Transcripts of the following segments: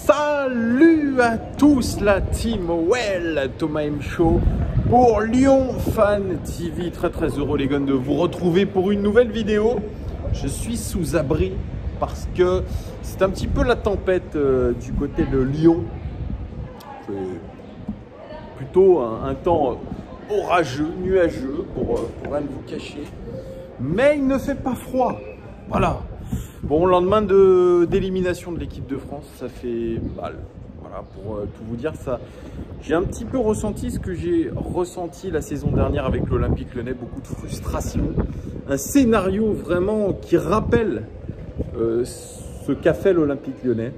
Salut à tous la team Well, Thomas M Show pour Lyon Fan TV. Très heureux les gars de vous retrouver pour une nouvelle vidéo. Je suis sous abri parce que c'est un petit peu la tempête du côté de Lyon. Plutôt un temps orageux, nuageux pour rien de vous cacher. Mais il ne fait pas froid. Voilà. Bon, lendemain d'élimination de l'équipe de France, ça fait mal. Voilà, pour tout vous dire, ça, j'ai un petit peu ressenti ce que j'ai ressenti la saison dernière avec l'Olympique Lyonnais, beaucoup de frustration. Un scénario vraiment qui rappelle ce qu'a fait l'Olympique Lyonnais.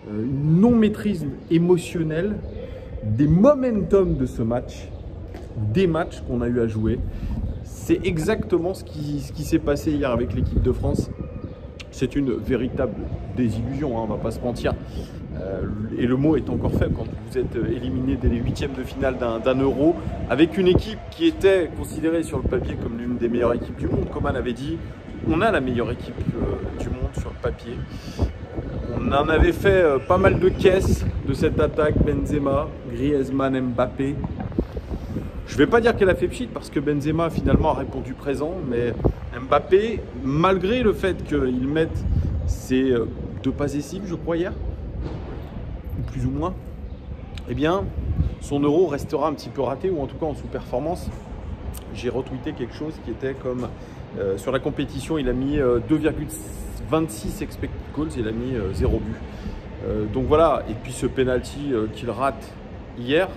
Une non-maîtrise émotionnelle, des momentum de ce match, des matchs qu'on a eu à jouer. C'est exactement ce qui s'est passé hier avec l'équipe de France. C'est une véritable désillusion, hein, on ne va pas se mentir. Et le mot est encore faible quand vous êtes éliminé dès les huitièmes de finale d'un Euro avec une équipe qui était considérée sur le papier comme l'une des meilleures équipes du monde. Coman avait dit, on a la meilleure équipe du monde sur le papier. On en avait fait pas mal de caisses de cette attaque, Benzema, Griezmann, Mbappé. Je ne vais pas dire qu'elle a fait pchit parce que Benzema finalement a répondu présent, mais Mbappé, malgré le fait qu'il mette ses 2 passes décisives, je crois hier, ou plus ou moins, eh bien son euro restera un petit peu raté ou en tout cas en sous-performance. J'ai retweeté quelque chose qui était comme sur la compétition, il a mis 2,26 expected goals, il a mis 0 but. Donc voilà, et puis ce penalty qu'il rate hier,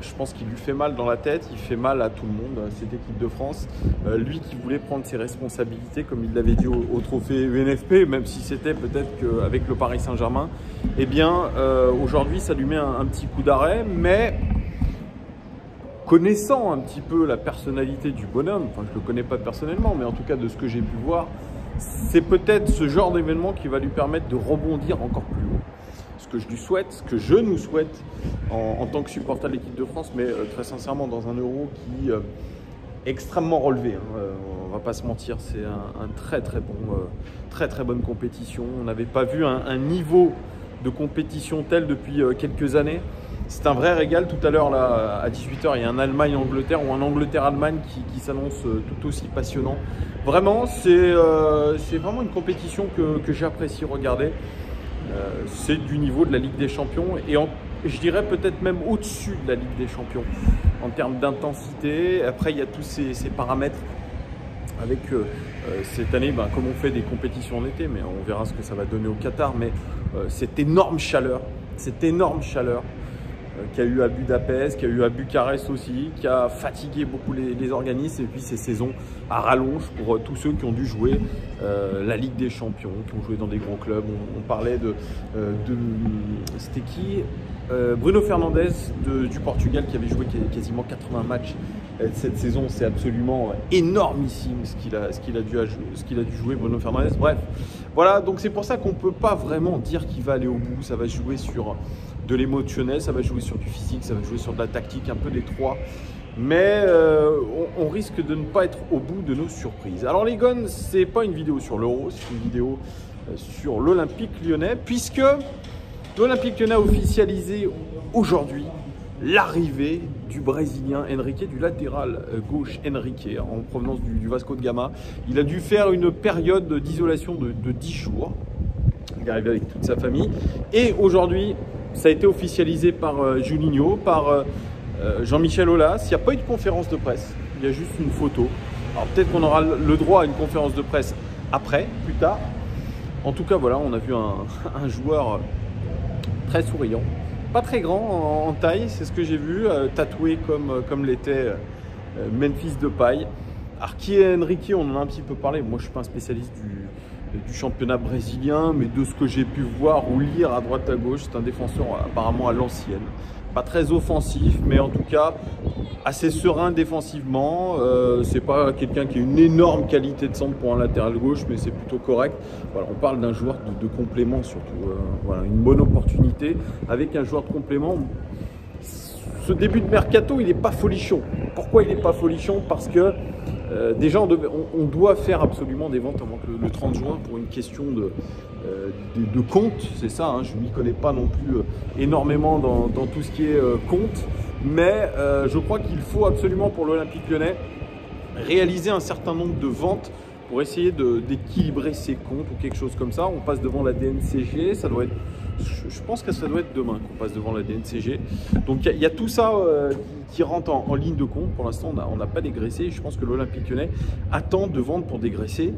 je pense qu'il lui fait mal dans la tête, il fait mal à tout le monde, cette équipe de France. Lui qui voulait prendre ses responsabilités, comme il l'avait dit au trophée UNFP, même si c'était peut-être qu'avec le Paris Saint-Germain, eh bien aujourd'hui ça lui met un petit coup d'arrêt, mais connaissant un petit peu la personnalité du bonhomme, enfin je ne le connais pas personnellement, mais en tout cas de ce que j'ai pu voir, c'est peut-être ce genre d'événement qui va lui permettre de rebondir encore plus haut. Ce que je lui souhaite, ce que je nous souhaite en tant que supporter de l'équipe de France, mais très sincèrement dans un Euro qui est extrêmement relevé. Hein, on ne va pas se mentir, c'est un très bonne compétition. On n'avait pas vu un niveau de compétition tel depuis quelques années. C'est un vrai régal. Tout à l'heure, à 18 h, il y a un Allemagne-Angleterre ou un Angleterre-Allemagne qui s'annonce tout aussi passionnant. Vraiment, c'est vraiment une compétition que j'apprécie regarder. C'est du niveau de la Ligue des Champions et je dirais peut-être même au-dessus de la Ligue des Champions en termes d'intensité. Après, il y a tous ces paramètres avec cette année, comme on fait des compétitions en été, mais on verra ce que ça va donner au Qatar. Mais cette énorme chaleur qu'il y a eu à Budapest, qu'il y a eu à Bucarest aussi, qui a fatigué beaucoup les organismes, et puis ces saisons à rallonge pour tous ceux qui ont dû jouer la Ligue des Champions, qui ont joué dans des grands clubs. On parlait de c'était qui, Bruno Fernandes du Portugal, qui avait joué quasiment 80 matchs cette saison. C'est absolument énormissime ce qu'il a dû jouer, Bruno Fernandes. Bref, voilà, donc c'est pour ça qu'on ne peut pas vraiment dire qu'il va aller au bout. Ça va jouer sur de l'émotionnel, ça va jouer sur du physique, ça va jouer sur de la tactique, un peu des trois. Mais on risque de ne pas être au bout de nos surprises. Alors les gars, c'est pas une vidéo sur l'Euro, c'est une vidéo sur l'Olympique Lyonnais, puisque l'Olympique Lyonnais a officialisé aujourd'hui l'arrivée du Brésilien Henrique, du latéral gauche Henrique, en provenance du Vasco de Gama. Il a dû faire une période d'isolation de 10 jours. Il est arrivé avec toute sa famille. Et aujourd'hui, ça a été officialisé par Juninho, par Jean-Michel Aulas. Il n'y a pas eu de conférence de presse, il y a juste une photo. Alors peut-être qu'on aura le droit à une conférence de presse après, plus tard. En tout cas, voilà, on a vu un joueur très souriant, pas très grand en taille, c'est ce que j'ai vu, tatoué comme l'était Memphis Depay. Alors qui est Henrique, on en a un petit peu parlé. Moi, je ne suis pas un spécialiste du championnat brésilien, mais de ce que j'ai pu voir ou lire à droite à gauche, c'est un défenseur apparemment à l'ancienne. Pas très offensif, mais en tout cas assez serein défensivement. C'est pas quelqu'un qui a une énorme qualité de centre pour un latéral gauche, mais c'est plutôt correct. Voilà, on parle d'un joueur de complément surtout. Voilà, une bonne opportunité avec un joueur de complément. Ce début de mercato, il n'est pas folichon. Pourquoi il n'est pas folichon? Parce que Déjà, on doit faire absolument des ventes avant que le 30 juin pour une question de compte, c'est ça, hein, je ne m'y connais pas non plus énormément dans tout ce qui est compte, mais je crois qu'il faut absolument pour l'Olympique Lyonnais réaliser un certain nombre de ventes pour essayer d'équilibrer ses comptes ou quelque chose comme ça. On passe devant la DNCG, ça doit être, je pense que ça doit être demain qu'on passe devant la DNCG. Donc il y a tout ça qui rentre en ligne de compte. Pour l'instant, on n'a pas dégraissé. Je pense que l'Olympique Lyonnais attend de vendre pour dégraisser.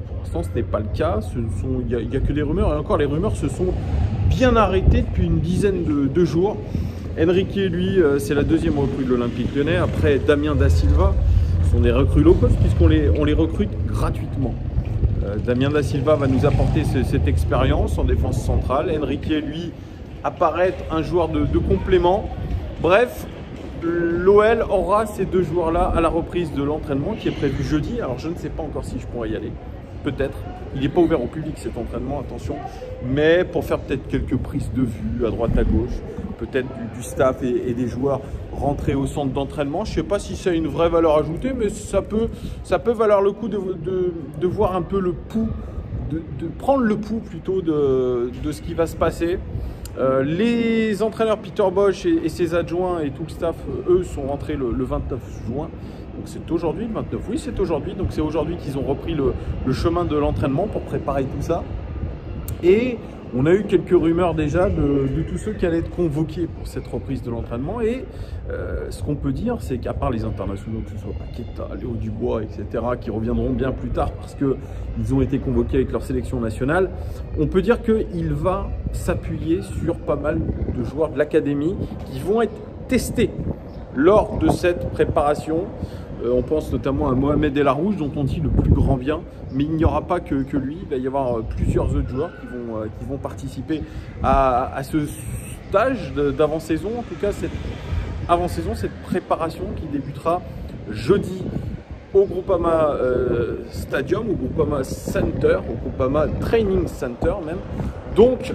Pour l'instant, ce n'est pas le cas. Il n'y a que des rumeurs. Et encore, les rumeurs se sont bien arrêtées depuis une dizaine de jours. Enrique, lui, c'est la deuxième recrue de l'Olympique Lyonnais. Après Damien Da Silva, ce sont des recrues low cost puisqu'on les recrute gratuitement. Damien Da Silva va nous apporter cette expérience en défense centrale. Enrique, lui, apparaît un joueur de complément. Bref, l'OL aura ces deux joueurs-là à la reprise de l'entraînement qui est prévu jeudi. Alors, je ne sais pas encore si je pourrai y aller. Peut-être. Il n'est pas ouvert au public cet entraînement, attention. Mais pour faire peut-être quelques prises de vue à droite à gauche, peut-être du staff et des joueurs rentrer au centre d'entraînement. Je ne sais pas si ça a une vraie valeur ajoutée, mais ça peut valoir le coup de voir un peu le pouls, de prendre le pouls plutôt de ce qui va se passer. Les entraîneurs Peter Bosz et ses adjoints et tout le staff, eux, sont rentrés le 29 juin. Donc c'est aujourd'hui le 29, oui c'est aujourd'hui. Donc c'est aujourd'hui qu'ils ont repris le chemin de l'entraînement pour préparer tout ça. Et on a eu quelques rumeurs déjà de tous ceux qui allaient être convoqués pour cette reprise de l'entraînement. Et ce qu'on peut dire, c'est qu'à part les internationaux, que ce soit Paqueta, Léo Dubois, etc., qui reviendront bien plus tard parce qu'ils ont été convoqués avec leur sélection nationale, on peut dire qu'il va s'appuyer sur pas mal de joueurs de l'académie qui vont être testés lors de cette préparation. On pense notamment à Mohamed El Arouche, dont on dit le plus grand bien, mais il n'y aura pas que lui, il va y avoir plusieurs autres joueurs qui vont participer à ce stage d'avant-saison, en tout cas cette avant-saison, cette préparation qui débutera jeudi au Groupama Stadium, au Groupama Center, au Groupama Training Center même. Donc,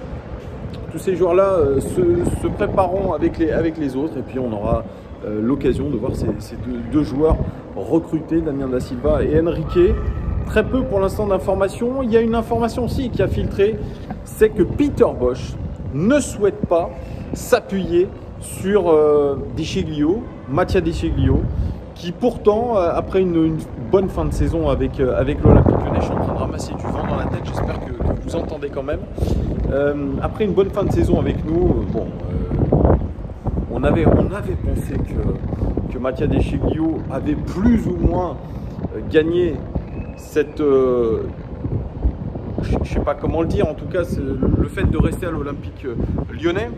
tous ces joueurs-là se prépareront avec les autres et puis on aura l'occasion de voir ces deux joueurs recrutés, Damien Da Silva et Enrique. Très peu pour l'instant d'informations. Il y a une information aussi qui a filtré, c'est que Peter Bosz ne souhaite pas s'appuyer sur Descheglio, Mattia Descheglio, qui pourtant, après une bonne fin de saison avec l'Olympique Lyonnais, je suis en train de ramasser du vent dans la tête, j'espère que vous entendez quand même. Après une bonne fin de saison avec nous, on avait pensé que Mattia Descheglio avait plus ou moins gagné cette... je ne sais pas comment le dire, en tout cas le fait de rester à l'Olympique Lyonnais,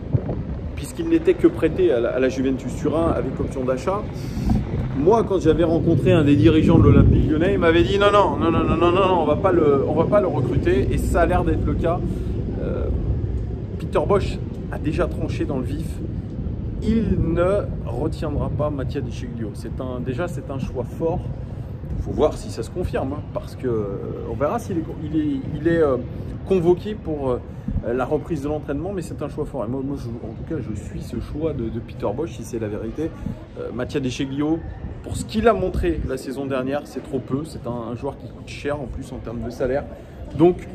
puisqu'il n'était que prêté à la Juventus Turin avec option d'achat. Moi, quand j'avais rencontré un des dirigeants de l'Olympique Lyonnais, il m'avait dit non, on va pas le recruter, et ça a l'air d'être le cas. Peter Bosz a déjà tranché dans le vif. Il ne retiendra pas Mattia Descheglio. Déjà, c'est un choix fort. Il faut voir si ça se confirme, hein, parce qu'on verra s'il est convoqué pour la reprise de l'entraînement, mais c'est un choix fort. Et moi en tout cas, je suis ce choix de Peter Bosz, si c'est la vérité. Mattia Descheglio, pour ce qu'il a montré la saison dernière, c'est trop peu. C'est un joueur qui coûte cher en plus en termes de salaire. Donc,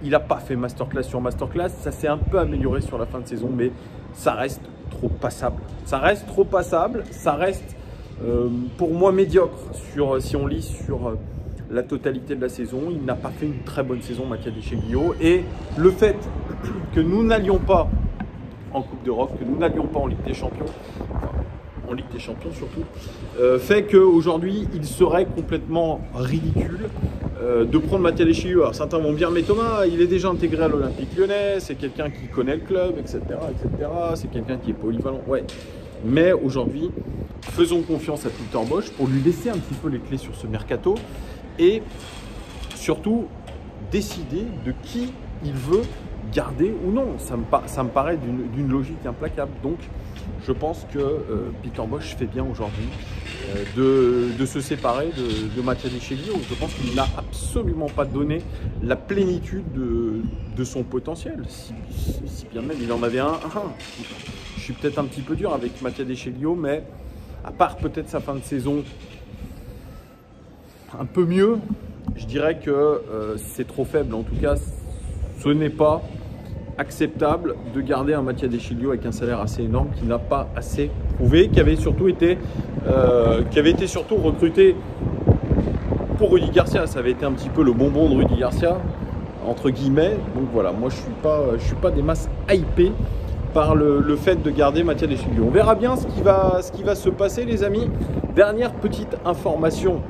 il n'a pas fait masterclass sur masterclass. Ça s'est un peu amélioré sur la fin de saison, mais ça reste trop passable. Ça reste trop passable. Ça reste, pour moi, médiocre si on lit sur la totalité de la saison. Il n'a pas fait une très bonne saison, Mattia Descheglio. Et le fait que nous n'allions pas en Coupe d'Europe, que nous n'allions pas en Ligue des Champions, en Ligue des Champions surtout, fait qu'aujourd'hui, il serait complètement ridicule de prendre Mattia Descheglio. Alors certains vont dire, mais Thomas, il est déjà intégré à l'Olympique Lyonnais, c'est quelqu'un qui connaît le club, etc. C'est quelqu'un qui est polyvalent. Ouais. Mais aujourd'hui, faisons confiance à Peter Bosz pour lui laisser un petit peu les clés sur ce mercato et surtout décider de qui il veut garder ou non. Ça me paraît d'une logique implacable. Donc, je pense que Peter Bosz fait bien aujourd'hui de se séparer de Mattia Descheglio. Je pense qu'il n'a absolument pas donné la plénitude de son potentiel. Si bien même il en avait un. Je suis peut-être un petit peu dur avec Mattia Descheglio, mais à part peut-être sa fin de saison un peu mieux. Je dirais que c'est trop faible. En tout cas, ce n'est pas acceptable de garder un Mattia Deschilio avec un salaire assez énorme qui n'a pas assez prouvé, qui avait été surtout recruté pour Rudy Garcia. Ça avait été un petit peu le bonbon de Rudy Garcia, entre guillemets. Donc voilà, moi je suis pas des masses hypé par le fait de garder Mattia Deschilio. On verra bien ce qui va se passer, les amis. Dernière petite information.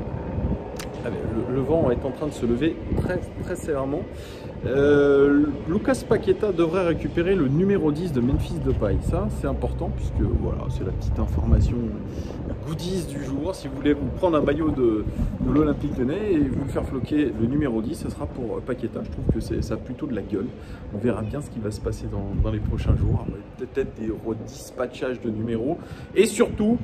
Allez, le vent est en train de se lever très sévèrement. Lucas Paqueta devrait récupérer le numéro 10 de Memphis Depay. Ça, c'est important puisque voilà, c'est la petite information goodies du jour. Si vous voulez vous prendre un maillot de l'Olympique Lyonnais et vous faire floquer le numéro 10, ce sera pour Paqueta. Je trouve que ça a plutôt de la gueule. On verra bien ce qui va se passer dans les prochains jours. Peut-être des redispatchages de numéros. Et surtout,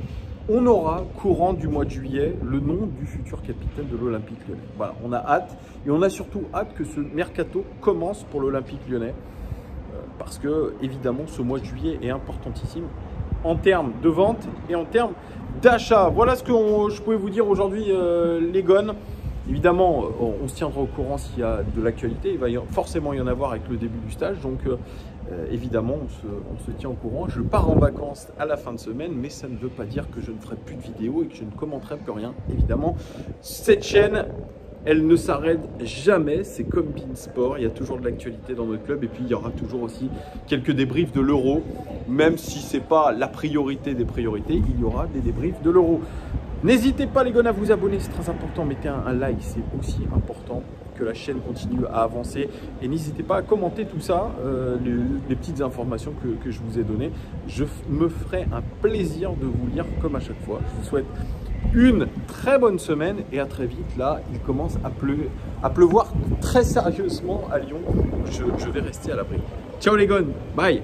on aura, courant du mois de juillet, le nom du futur capitaine de l'Olympique Lyonnais. Voilà, on a hâte. Et on a surtout hâte que ce mercato commence pour l'Olympique Lyonnais. Parce que, évidemment, ce mois de juillet est importantissime en termes de vente et en termes d'achat. Voilà ce que je pouvais vous dire aujourd'hui, les gones. Évidemment, on se tiendra au courant s'il y a de l'actualité. Il va forcément y en avoir avec le début du stage. Donc, évidemment, on se tient au courant. Je pars en vacances à la fin de semaine, mais ça ne veut pas dire que je ne ferai plus de vidéos et que je ne commenterai plus rien. Évidemment, cette chaîne, elle ne s'arrête jamais. C'est comme Beansport. Il y a toujours de l'actualité dans notre club. Et puis, il y aura toujours aussi quelques débriefs de l'Euro. Même si ce n'est pas la priorité des priorités, il y aura des débriefs de l'Euro. N'hésitez pas les gars à vous abonner, c'est très important. Mettez un like, c'est aussi important que la chaîne continue à avancer. Et n'hésitez pas à commenter tout ça, les petites informations que je vous ai données. Je me ferai un plaisir de vous lire comme à chaque fois. Je vous souhaite une très bonne semaine et à très vite. Là, il commence à pleuvoir très sérieusement à Lyon. Je vais rester à l'abri. Ciao les gars, bye.